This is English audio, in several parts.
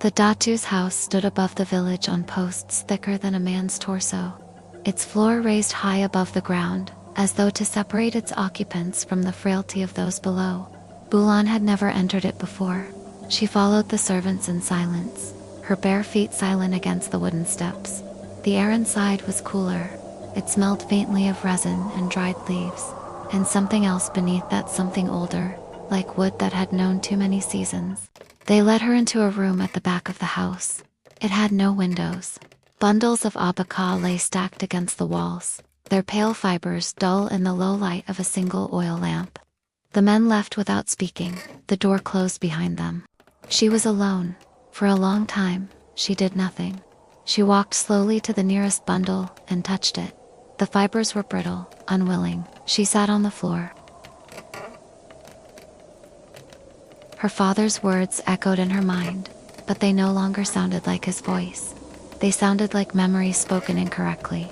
The Datu's house stood above the village on posts thicker than a man's torso. Its floor raised high above the ground, as though to separate its occupants from the frailty of those below. Bulan had never entered it before. She followed the servants in silence, her bare feet silent against the wooden steps. The air inside was cooler. It smelled faintly of resin and dried leaves, and something else beneath that, something older, like wood that had known too many seasons. They led her into a room at the back of the house. It had no windows. Bundles of abaca lay stacked against the walls, their pale fibers dull in the low light of a single oil lamp. The men left without speaking, the door closed behind them. She was alone. For a long time, she did nothing. She walked slowly to the nearest bundle and touched it. The fibers were brittle, unwilling. She sat on the floor. Her father's words echoed in her mind, but they no longer sounded like his voice. They sounded like memories spoken incorrectly.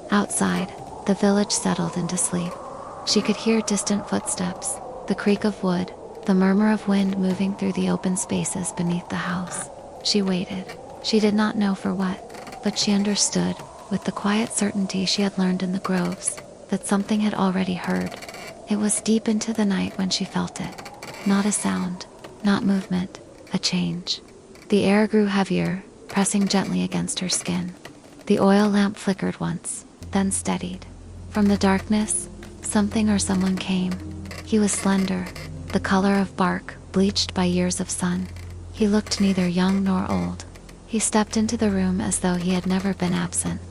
Outside, the village settled into sleep. She could hear distant footsteps, the creak of wood, the murmur of wind moving through the open spaces beneath the house. She waited. She did not know for what, but she understood, with the quiet certainty she had learned in the groves, that something had already heard. It was deep into the night when she felt it. Not a sound, not movement, a change. The air grew heavier, pressing gently against her skin. The oil lamp flickered once, then steadied. From the darkness, something or someone came. He was slender, the color of bark, bleached by years of sun. He looked neither young nor old. He stepped into the room as though he had never been absent.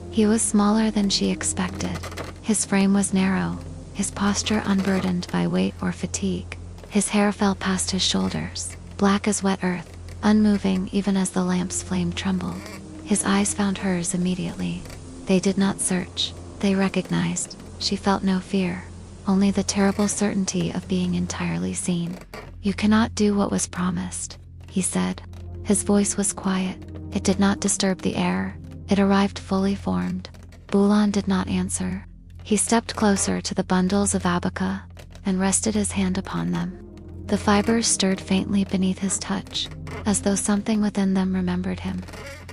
He was smaller than she expected. His frame was narrow, his posture unburdened by weight or fatigue. His hair fell past his shoulders, black as wet earth, unmoving even as the lamp's flame trembled. His eyes found hers immediately. They did not search, they recognized. She felt no fear, only the terrible certainty of being entirely seen. "You cannot do what was promised," he said. His voice was quiet. It did not disturb the air. It arrived fully formed. Bulan did not answer. He stepped closer to the bundles of abaca and rested his hand upon them. The fibers stirred faintly beneath his touch, as though something within them remembered him.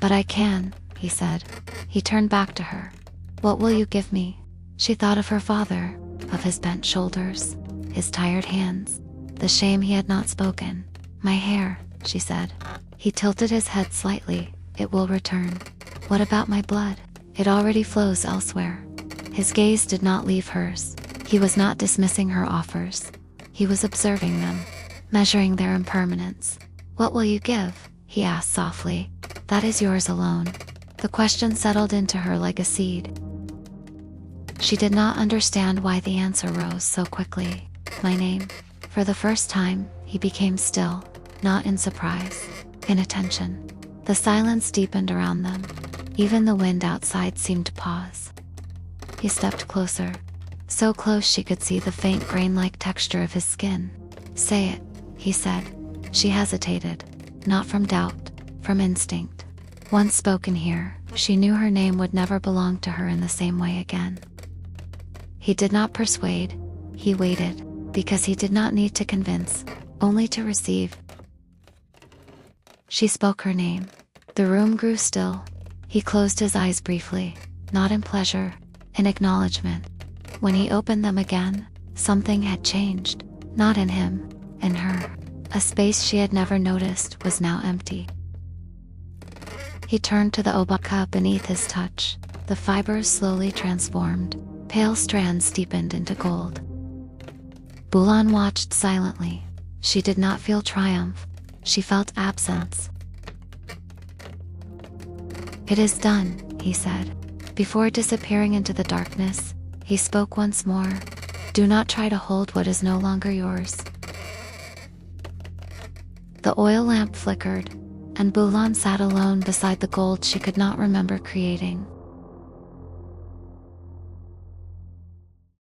"But I can," he said. He turned back to her. "What will you give me?" She thought of her father, of his bent shoulders, his tired hands, the shame he had not spoken. "My hair," she said. He tilted his head slightly. "It will return." "What about my blood? It already flows elsewhere." His gaze did not leave hers. He was not dismissing her offers. He was observing them, measuring their impermanence. "What will you give?" he asked softly. "That is yours alone." The question settled into her like a seed. She did not understand why the answer rose so quickly. "My name." For the first time, he became still, not in surprise, in attention. The silence deepened around them. Even the wind outside seemed to pause. He stepped closer, so close she could see the faint grain-like texture of his skin. "Say it," he said. She hesitated, not from doubt, from instinct. Once spoken here, she knew her name would never belong to her in the same way again. He did not persuade, he waited, because he did not need to convince, only to receive. She spoke her name. The room grew still. He closed his eyes briefly, not in pleasure, in acknowledgement. When he opened them again, something had changed, not in him, in her. A space she had never noticed was now empty. He turned to the abaca beneath his touch. The fibers slowly transformed. Pale strands deepened into gold. Bulan watched silently. She did not feel triumph. She felt absence. "It is done," he said. Before disappearing into the darkness, he spoke once more. "Do not try to hold what is no longer yours." The oil lamp flickered, and Bulan sat alone beside the gold she could not remember creating.